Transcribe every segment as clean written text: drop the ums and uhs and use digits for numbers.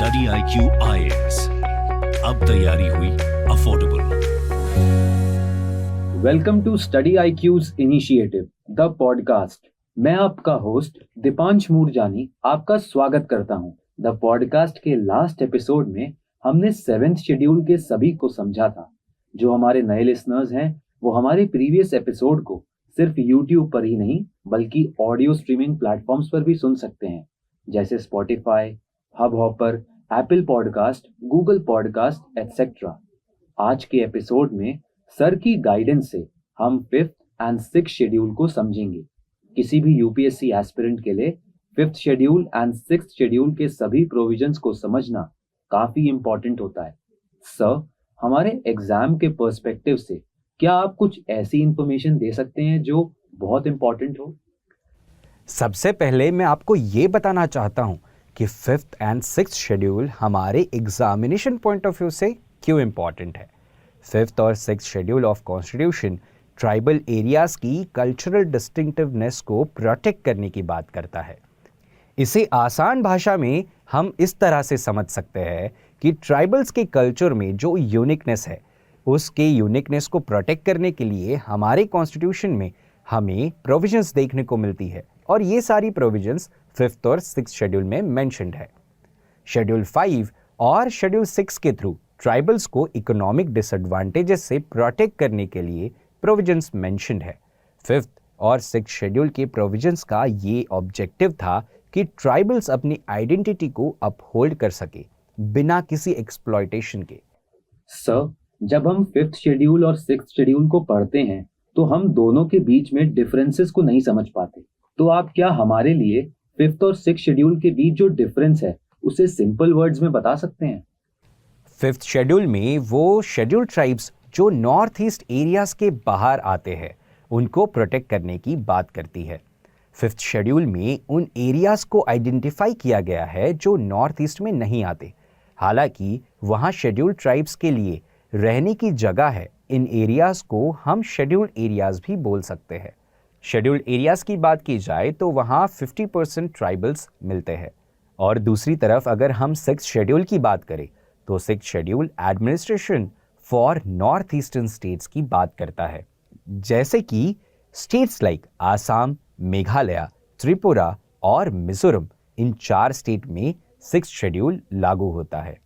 Study IQ IAS, अब तैयारी हुई affordable. Welcome to study IQ's initiative the podcast. मैं आपका होस्ट दीपांश मूरजानी आपका स्वागत करता हूं। द पॉडकास्ट के लास्ट एपिसोड में हमने 7th शेड्यूल के सभी को समझा था। जो हमारे नए लिसनर्स हैं वो हमारे प्रीवियस एपिसोड को सिर्फ यूट्यूब पर ही नहीं बल्कि ऑडियो स्ट्रीमिंग प्लेटफॉर्म्स पर भी सुन सकते हैं, जैसे Spotify, hub hopper, Apple podcast, Google podcast etcetera. आज के एपिसोड में सर की गाइडेंस से हम 5th एंड 6th शेड्यूल को समझेंगे। किसी भी यूपीएससी एस्पिरेंट के लिए 5th schedule and 6th schedule के सभी प्रोविजंस को समझना काफी इंपॉर्टेंट होता है। सर, हमारे एग्जाम के पर्सपेक्टिव से क्या आप कुछ ऐसी इंफॉर्मेशन दे सकते हैं जो बहुत इंपॉर्टेंट हो? सबसे पहले मैं आपको ये बताना चाहता हूं कि 5th एंड 6th शेड्यूल हमारे एग्जामिनेशन पॉइंट ऑफ व्यू से क्यों इंपॉर्टेंट है। 5th और 6th schedule of constitution tribal areas की कल्चरल डिस्टिंक्टिवनेस को प्रोटेक्ट करने की बात करता है। इसे आसान भाषा में हम इस तरह से समझ सकते हैं कि ट्राइबल्स के कल्चर में जो यूनिकनेस है उसके यूनिकनेस को प्रोटेक्ट करने के लिए हमारे कॉन्स्टिट्यूशन में हमें प्रोविजंस देखने को मिलती है और ये सारी प्रोविजंस 5th और 6th शेड्यूल में मेंशन्ड है। शेड्यूल 5 और शेड्यूल 6 के थ्रू ट्राइबल्स को इकोनॉमिक डिसएडवांटेजेस से प्रोटेक्ट करने के लिए प्रोविजंस मेंशन्ड है। 5th और 6th शेड्यूल के प्रोविजंस का ये ऑब्जेक्टिव था कि ट्राइबल्स अपनी आइडेंटिटी को अपहोल्ड कर सके बिना किसी एक्सप्लॉयटेशन के। सर, जब हम 5th शेड्यूल और 6th शेड्यूल को पढ़ते हैं तो हम दोनों के बीच में डिफरेंसेस को नहीं समझ पाते। तो आप क्या हमारे लिए 5th और 6th शेड्यूल के बीच जो डिफरेंस है उसे सिंपल वर्ड्स में बता सकते हैं? 5th शेड्यूल में वो शेड्यूल ट्राइब्स जो नॉर्थ ईस्ट एरियाज के बाहर आते हैं उनको प्रोटेक्ट करने की बात करती है। 5th शेड्यूल में उन एरियाज को आइडेंटिफाई किया गया है जो नॉर्थ ईस्ट में नहीं आते। हालांकि वहाँ शेड्यूल ट्राइब्स के लिए रहने की जगह है। इन एरियाज को हम शेड्यूल एरियाज भी बोल सकते हैं। शेड्यूल एरियाज की बात की जाए तो वहाँ 50% ट्राइबल्स मिलते हैं। और दूसरी तरफ अगर हम 6th शेड्यूल की बात करें तो 6th schedule administration for north eastern states की बात करता है, जैसे कि स्टेट्स लाइक आसाम, मेघालय, त्रिपुरा और मिजोरम। इन 4 स्टेट में 6th शेड्यूल लागू होता है।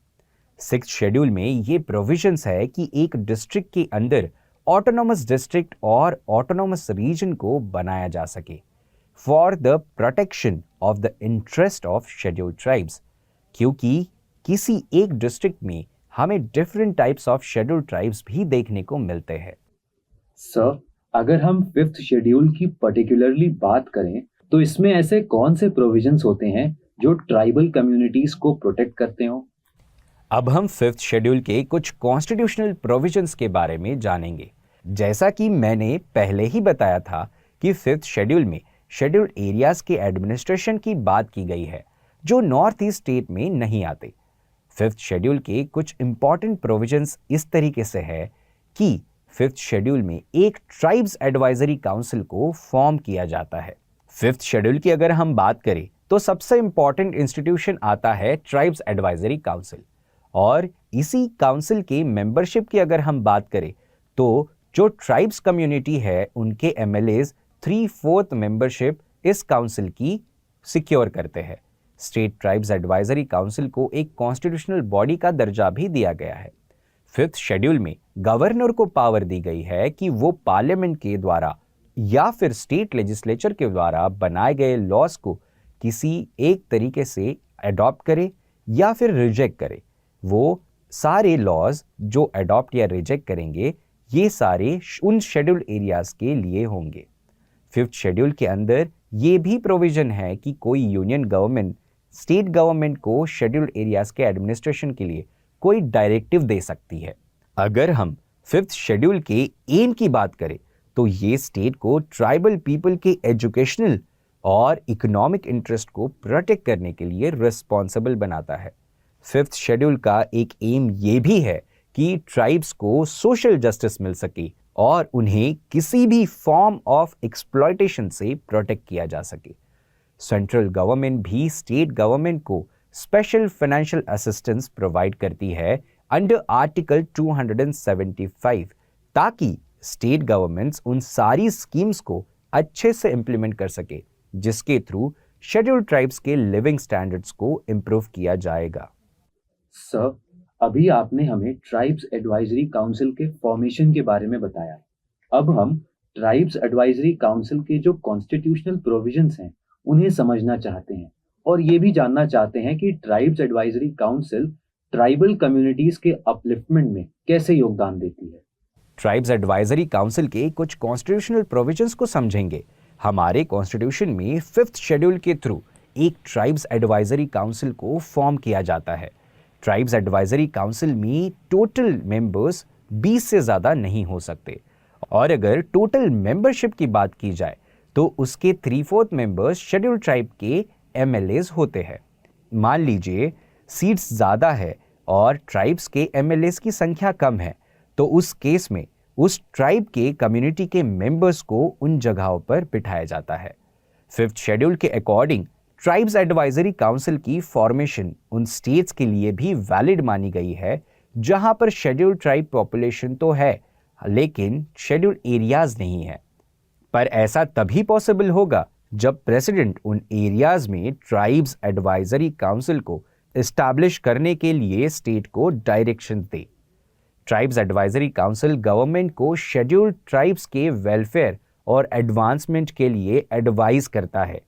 6th शेड्यूल में ये प्रोविजंस है कि एक डिस्ट्रिक्ट के अंदर ऑटोनॉमस डिस्ट्रिक्ट और ऑटोनॉमस रीजन को बनाया जा सके for the protection of the interest of schedule tribes, क्योंकि किसी एक डिस्ट्रिक्ट में हमें different types of schedule tribes भी देखने को मिलते हैं। सर, अगर हम 5th शेड्यूल की पर्टिकुलरली बात करें तो इसमें ऐसे कौन से प्रोविजंस होते हैं जो ट्राइबल कम्युनिटीज को प्रोटेक्ट करते हो? अब हम 5th शेड्यूल के कुछ कॉन्स्टिट्यूशनल प्रोविजंस के बारे में जानेंगे। जैसा कि मैंने पहले ही बताया था कि 5th शेड्यूल में शेड्यूल एरियाज के एडमिनिस्ट्रेशन की बात की गई है जो नॉर्थ ईस्ट स्टेट में नहीं आते। 5th शेड्यूल के कुछ इंपॉर्टेंट प्रोविजंस इस तरीके से है कि 5th शेड्यूल में एक ट्राइब्स एडवाइजरी काउंसिल को फॉर्म किया जाता है। 5th शेड्यूल की अगर हम बात करें तो सबसे इंपॉर्टेंट इंस्टीट्यूशन आता है ट्राइब्स एडवाइजरी काउंसिल। और इसी काउंसिल के मेंबरशिप की अगर हम बात करें तो जो ट्राइब्स कम्युनिटी है उनके MLAs 3/4 मेंबरशिप इस काउंसिल की सिक्योर करते हैं। स्टेट ट्राइब्स एडवाइजरी काउंसिल को एक कॉन्स्टिट्यूशनल बॉडी का दर्जा भी दिया गया है। 5th शेड्यूल में गवर्नर को पावर दी गई है कि वो पार्लियामेंट के द्वारा या फिर स्टेट लेजिस्लेचर के द्वारा बनाए गए लॉज को किसी एक तरीके से अडॉप्ट करे या फिर रिजेक्ट करे। वो सारे लॉज जो अडॉप्ट या रिजेक्ट करेंगे ये सारे उन शेड्यूल एरियाज के लिए होंगे। 5th शेड्यूल के अंदर ये भी प्रोविजन है कि कोई यूनियन गवर्नमेंट स्टेट गवर्नमेंट को शेड्यूल एरियाज के एडमिनिस्ट्रेशन के लिए कोई डायरेक्टिव दे सकती है। अगर हम 5th शेड्यूल के एम की बात करें तो ये स्टेट को ट्राइबल पीपल के एजुकेशनल और इकोनॉमिक इंटरेस्ट को प्रोटेक्ट करने के लिए रिस्पॉन्सिबल बनाता है। 5th शेड्यूल का एक एम ये भी है कि ट्राइब्स को सोशल जस्टिस मिल सके और उन्हें किसी भी फॉर्म ऑफ एक्सप्लॉयटेशन से प्रोटेक्ट किया जा सके। सेंट्रल गवर्नमेंट भी स्टेट गवर्नमेंट को स्पेशल फाइनेंशियल असिस्टेंस प्रोवाइड करती है अंडर आर्टिकल 275, ताकि स्टेट गवर्नमेंट्स उन सारी स्कीम्स को अच्छे से इंप्लीमेंट कर सके जिसके थ्रू शेड्यूल्ड ट्राइब्स के लिविंग स्टैंडर्ड्स को इंप्रूव किया जाएगा। सर, अभी आपने हमें ट्राइब्स एडवाइजरी काउंसिल के फॉर्मेशन के बारे में बताया। अब हम ट्राइब्स एडवाइजरी काउंसिल के जो कॉन्स्टिट्यूशनल प्रोविजंस हैं उन्हें समझना चाहते हैं और ये भी जानना चाहते हैं कि tribes advisory council tribal communities के अपलिफ्टमेंट में कैसे योगदान देती है। ट्राइब्स एडवाइजरी काउंसिल के कुछ कॉन्स्टिट्यूशनल प्रोविजंस को समझेंगे। हमारे कॉन्स्टिट्यूशन में 5th शेड्यूल के थ्रू एक ट्राइब्स एडवाइजरी काउंसिल को फॉर्म किया जाता है। ट्राइब्स एडवाइजरी काउंसिल में टोटल मेंबर्स 20 से ज़्यादा नहीं हो सकते और अगर टोटल मेंबरशिप की बात की जाए तो उसके 3/4 मेंबर्स शेड्यूल्ड ट्राइब के MLAs होते हैं। मान लीजिए सीट्स ज़्यादा है और ट्राइब्स के MLAs की संख्या कम है, तो उस केस में उस ट्राइब के कम्युनिटी के मेंबर्स को उन जगहों पर बिठाया जाता है। 5th शेड्यूल के अकॉर्डिंग ट्राइब्स एडवाइजरी काउंसिल की फॉर्मेशन उन स्टेट्स के लिए भी वैलिड मानी गई है जहां पर शेड्यूल्ड ट्राइब पॉपुलेशन तो है लेकिन शेड्यूल्ड एरियाज नहीं है। पर ऐसा तभी पॉसिबल होगा जब प्रेसिडेंट उन एरियाज में ट्राइब्स एडवाइजरी काउंसिल को एस्टैब्लिश करने के लिए स्टेट को डायरेक्शन दे। ट्राइब्स एडवाइजरी काउंसिल गवर्नमेंट को शेड्यूल्ड ट्राइब्स के वेलफेयर और एडवांसमेंट के लिए एडवाइज करता है।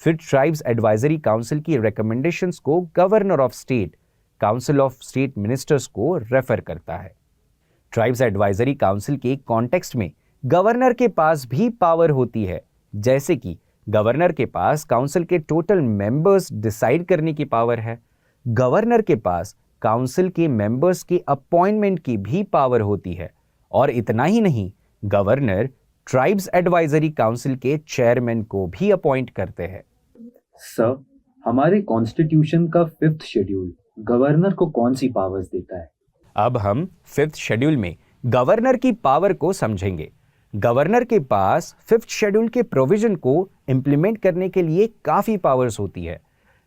फिर ट्राइब्स एडवाइजरी काउंसिल की रिकमेंडेशंस को governor of state, council of state ministers को रेफर करता है। ट्राइब्स एडवाइजरी काउंसिल के कॉन्टेक्स्ट में गवर्नर के पास भी पावर होती है, जैसे कि गवर्नर के पास काउंसिल के टोटल मेंबर्स डिसाइड करने की पावर है। गवर्नर के पास काउंसिल के मेंबर्स के अपॉइंटमेंट की भी पावर होती है और इतना ही नहीं, गवर्नर ट्राइब्स एडवाइजरी काउंसिल के चेयरमैन को भी अपॉइंट करते हैं। सर, हमारे कॉन्स्टिट्यूशन का 5th शेड्यूल गवर्नर को कौन सी पावर्स देता है? अब हम 5th शेड्यूल में गवर्नर की पावर को समझेंगे। गवर्नर के पास 5th शेड्यूल के प्रोविजन को इंप्लीमेंट करने के लिए काफी पावर्स होती है।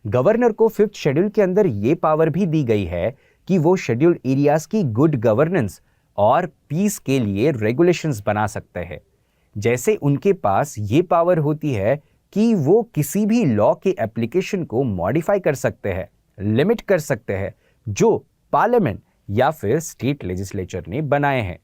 गवर्नर को 5th शेड्यूल के अंदर ये पावर भी दी गई है कि वो शेड्यूल्ड एरियाज की गुड गवर्नेंस और पीस के लिए रेगुलेशंस बना सकते हैं। जैसे उनके पास ये पावर होती है कि वो किसी भी लॉ के एप्लीकेशन को मॉडिफाई कर सकते हैं, लिमिट कर सकते हैं, जो पार्लियामेंट या फिर स्टेट लेजिस्लेचर ने बनाए हैं।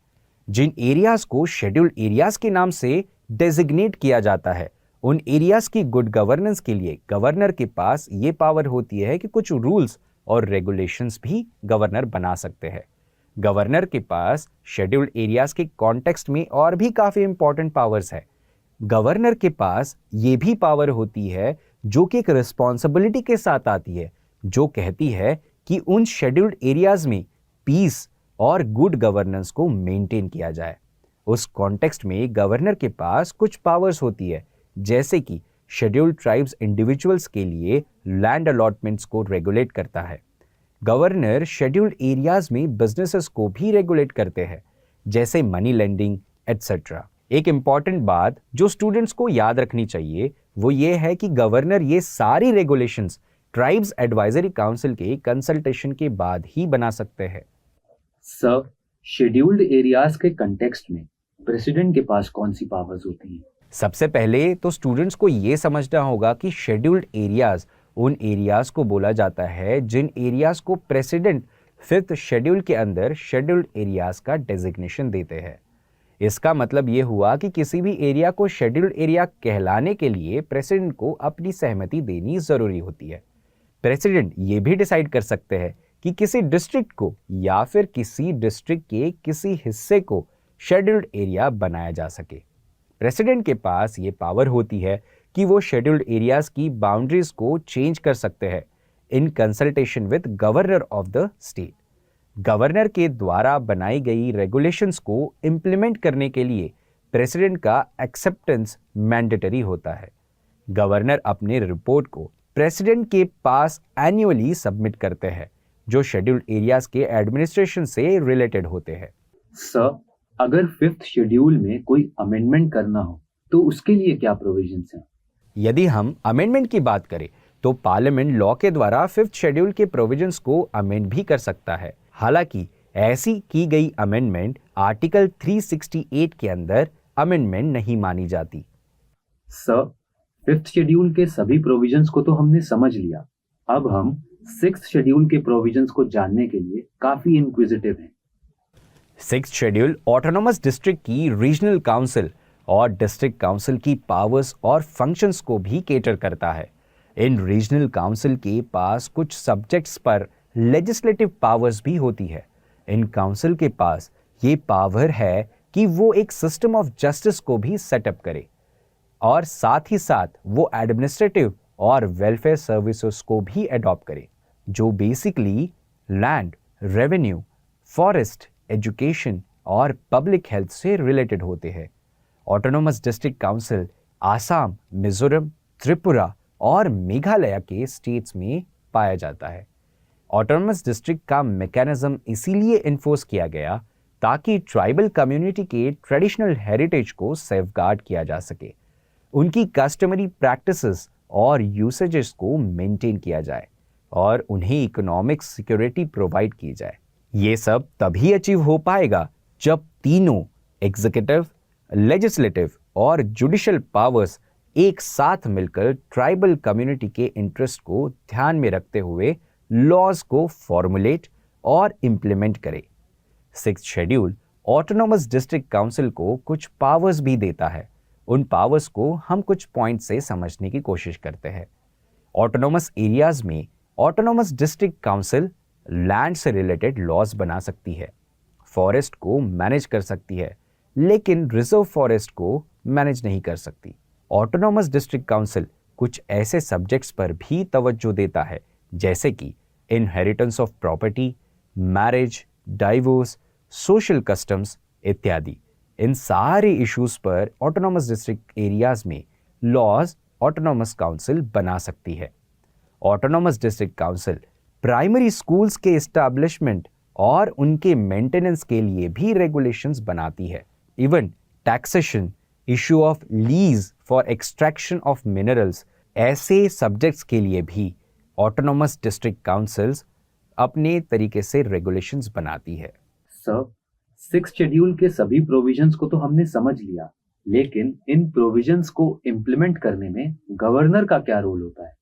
जिन एरियाज को शेड्यूल्ड एरियाज के नाम से डेजिग्नेट किया जाता है, उन एरियाज की गुड गवर्नेंस के लिए गवर्नर के पास ये पावर होती है कि कुछ रूल्स और रेगुलेशंस भी गवर्नर बना सकते हैं। गवर्नर के पास शेड्यूल्ड एरियाज के कॉन्टेक्स्ट में और भी काफ़ी इंपॉर्टेंट पावर्स है। गवर्नर के पास ये भी पावर होती है जो कि एक रिस्पॉन्सिबिलिटी के साथ आती है, जो कहती है कि उन शेड्यूल्ड एरियाज में पीस और गुड गवर्नेंस को मेंटेन किया जाए। उस कॉन्टेक्स्ट में गवर्नर के पास कुछ पावर्स होती है, जैसे कि शेड्यूल्ड ट्राइब्स इंडिविजुअल्स के लिए लैंड अलॉटमेंट्स को रेगुलेट करता है। गवर्नर शेड्यूल्ड एरियाज में बिजनेसेस को भी रेगुलेट करते हैं, जैसे मनी लेंडिंग एटसेट्रा। एक इंपॉर्टेंट बात जो स्टूडेंट्स को याद रखनी चाहिए वो ये है कि गवर्नर ये सारी रेगुलेशंस ट्राइब्स एडवाइजरी काउंसिल के कंसल्टेशन के बाद ही बना सकते हैं। सर, शेड्यूल्ड एरियाज के कंटेक्स्ट में प्रेसिडेंट के पास कौन सी पावर्स होती हैं? सबसे पहले तो स्टूडेंट्स को ये समझना होगा कि शेड्यूल्ड एरियाज उन एरियाज को बोला जाता है जिन एरियाज को प्रेसिडेंट 5th शेड्यूल के अंदर शेड्यूल्ड एरियाज का डेजिग्नेशन देते हैं। इसका मतलब ये हुआ कि किसी भी एरिया को शेड्यूल्ड एरिया कहलाने के लिए प्रेसिडेंट को अपनी सहमति देनी जरूरी होती है। प्रेसिडेंट ये भी डिसाइड कर सकते हैं कि किसी डिस्ट्रिक्ट को या फिर किसी डिस्ट्रिक्ट के किसी हिस्से को शेड्यूल्ड एरिया बनाया जा सके। प्रेसिडेंट के पास ये पावर होती है कि वो शेड्यूल्ड एरियाज की बाउंड्रीज को चेंज कर सकते हैं in consultation with governor of the state. Governor के द्वारा बनाई गई रेगुलेशंस को इंप्लीमेंट करने के लिए प्रेसिडेंट का एक्सेप्टेंस मैंडेटरी होता है। गवर्नर अपने रिपोर्ट को प्रेसिडेंट के पास एनुअली सबमिट करते हैं, जो शेड्यूल्ड एरियाज के एडमिनिस्ट्रेशन से रिलेटेड होते हैं। सर, अगर 5th शेड्यूल में कोई अमेंडमेंट करना हो तो उसके लिए क्या प्रोविजंस हैं? यदि हम अमेंडमेंट की बात करें तो पार्लियामेंट लॉ के द्वारा 5th शेड्यूल के प्रोविजंस को अमेंड भी कर सकता है। हालांकि ऐसी की गई अमेंडमेंट आर्टिकल 368 के अंदर अमेंडमेंट नहीं मानी जाती। सर, 5th शेड्यूल के सभी प्रोविजंस को तो हमने समझ लिया। अब हम 6th शेड्यूल के प्रोविजंस को जानने के लिए काफी इंक्विजिटिव हैं। 6th शेड्यूल ऑटोनोमस डिस्ट्रिक्ट की रीजनल काउंसिल और डिस्ट्रिक्ट काउंसिल की पावर्स और फंक्शंस को भी केटर करता है। इन रीजनल काउंसिल के पास कुछ सब्जेक्ट्स पर लेजिस्लेटिव पावर्स भी होती है। इन काउंसिल के पास ये पावर है कि वो एक सिस्टम ऑफ जस्टिस को भी सेटअप करे और साथ ही साथ वो एडमिनिस्ट्रेटिव और वेलफेयर सर्विसेज को भी अडॉप्ट करे, जो basically land, revenue, forest, education और पब्लिक हेल्थ से रिलेटेड होते हैं। Autonomous district council Assam, Mizoram, Tripura और मेघालय के स्टेट्स में पाया जाता है। ऑटोनोमस डिस्ट्रिक्ट का मैकेनिज्म इसीलिए इन्फोर्स किया गया ताकि ट्राइबल कम्युनिटी के ट्रेडिशनल हेरिटेज को सेफगार्ड किया जा सके, उनकी कस्टमरी प्रैक्टिसेस और यूसेजेस को मेंटेन किया जाए और उन्हें इकोनॉमिक सिक्योरिटी प्रोवाइड की जाए। ये सब तभी अचीव हो पाएगा जब तीनों एग्जीक्यूटिव, लेजिस्लेटिव और जुडिशियल पावर्स एक साथ मिलकर ट्राइबल कम्युनिटी के इंटरेस्ट को ध्यान में रखते हुए लॉज को फॉर्मुलेट और इंप्लीमेंट करे। 6th schedule autonomous district council को कुछ पावर्स भी देता है। उन पावर्स को हम कुछ पॉइंट से समझने की कोशिश करते हैं। ऑटोनोमस एरियाज में ऑटोनोमस डिस्ट्रिक्ट काउंसिल लैंड से रिलेटेड लॉज बना सकती है, फॉरेस्ट को मैनेज कर सकती है, लेकिन रिजर्व फॉरेस्ट को मैनेज नहीं कर सकती। ऑटोनोमस डिस्ट्रिक्ट काउंसिल कुछ ऐसे सब्जेक्ट्स पर भी तवज्जो देता है जैसे कि inheritance of property, marriage, divorce, social customs इत्यादि। इन सारे इश्यूज पर ऑटोनोमस डिस्ट्रिक्ट एरियाज में लॉज ऑटोनोमस काउंसिल बना सकती है। Autonomous district council primary schools के एस्टैब्लिशमेंट और उनके मेंटेनेंस के लिए भी रेगुलेशंस बनाती है। Even taxation, issue of lease for extraction of minerals, ऐसे सब्जेक्ट्स के लिए भी ऑटोनोमस डिस्ट्रिक्ट काउंसिल्स अपने तरीके से रेगुलेशंस बनाती है। सर, 6th शेड्यूल के सभी प्रोविजंस को तो हमने समझ लिया, लेकिन इन प्रोविजंस को इम्प्लीमेंट करने में गवर्नर का क्या रोल होता है?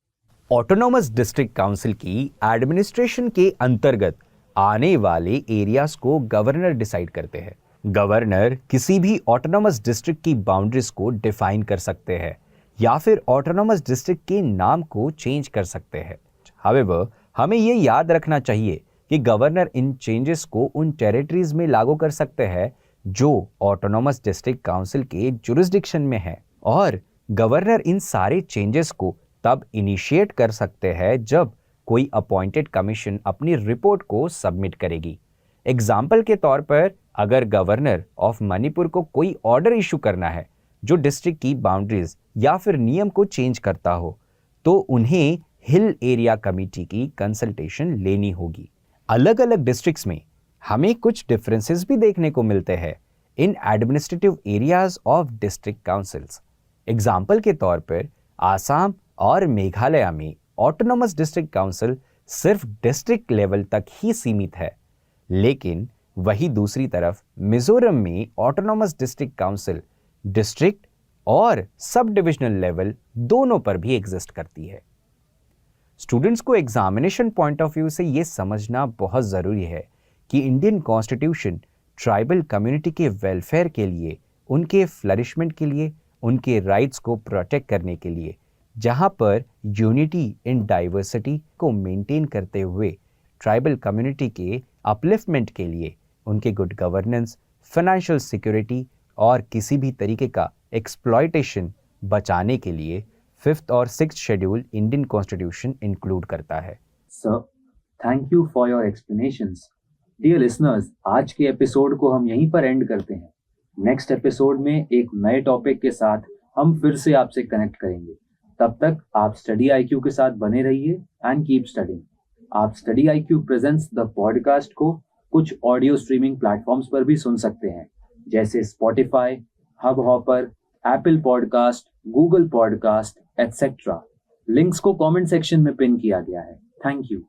ऑटोनोमस डिस्ट्रिक्ट काउंसिल की एडमिनिस्ट्रेशन के अंतर्गत आने वाले एरियाज को गवर्नर डिसाइड करते हैं। गवर्नर किसी भी ऑटोनोमस डिस्ट्रिक्ट की बाउंड्रीज को डिफाइन कर सकते हैं या फिर ऑटोनोमस डिस्ट्रिक्ट के नाम को चेंज कर सकते हैं। हाउएवर, हमें ये याद रखना चाहिए कि गवर्नर इन चेंजेस को उन टेरिटरीज में लागू कर सकते हैं जो ऑटोनोमस डिस्ट्रिक्ट काउंसिल के जुरिस्डिक्शन में है, और गवर्नर इन सारे चेंजेस को तब इनिशिएट कर सकते हैं जब कोई अपॉइंटेड कमीशन अपनी रिपोर्ट को सबमिट करेगी। एग्जाम्पल के तौर पर, अगर गवर्नर ऑफ मणिपुर को कोई ऑर्डर इशू करना है जो डिस्ट्रिक्ट की बाउंड्रीज या फिर नियम को चेंज करता हो, तो उन्हें हिल एरिया कमेटी की कंसल्टेशन लेनी होगी। अलग अलग डिस्ट्रिक्ट्स में हमें कुछ डिफरेंसेस भी देखने को मिलते हैं इन administrative areas of district councils. Example के तौर पर, आसाम और मेघालय में ऑटोनोमस डिस्ट्रिक्ट काउंसिल सिर्फ डिस्ट्रिक्ट लेवल तक ही सीमित है, लेकिन वही दूसरी तरफ मिजोरम में ऑटोनोमस डिस्ट्रिक्ट काउंसिल डिस्ट्रिक्ट और सब डिविजनल लेवल दोनों पर भी एग्जिस्ट करती है। स्टूडेंट्स को एग्जामिनेशन पॉइंट ऑफ व्यू से यह समझना बहुत ज़रूरी है कि इंडियन कॉन्स्टिट्यूशन ट्राइबल कम्युनिटी के वेलफेयर के लिए, उनके फ्लरिशमेंट के लिए, उनके राइट्स को प्रोटेक्ट करने के लिए, जहां पर यूनिटी इन डाइवर्सिटी को मेंटेन करते हुए ट्राइबल कम्युनिटी के अपलिफ्टमेंट के लिए, उनके गुड गवर्नेंस, फाइनेंशियल सिक्योरिटी और किसी भी तरीके का एक्सप्लॉयटेशन बचाने के लिए 5th और 6th schedule Indian constitution include करता है। Sir, thank you for your explanations. Dear listeners, आज के एपिसोड को हम यहीं पर एंड करते हैं। नेक्स्ट एपिसोड में एक नए टॉपिक के साथ हम फिर से आपसे कनेक्ट करेंगे। तब तक आप स्टडी IQ के साथ बने रहिए एंड कीप स्टडिंग। आप study IQ presents the podcast को कुछ ऑडियो स्ट्रीमिंग प्लेटफॉर्म्स पर भी सुन सकते हैं, जैसे Spotify, hub hopper, Apple podcast, Google podcast etcetera. Links को कमेंट सेक्शन में पिन किया गया है। Thank you.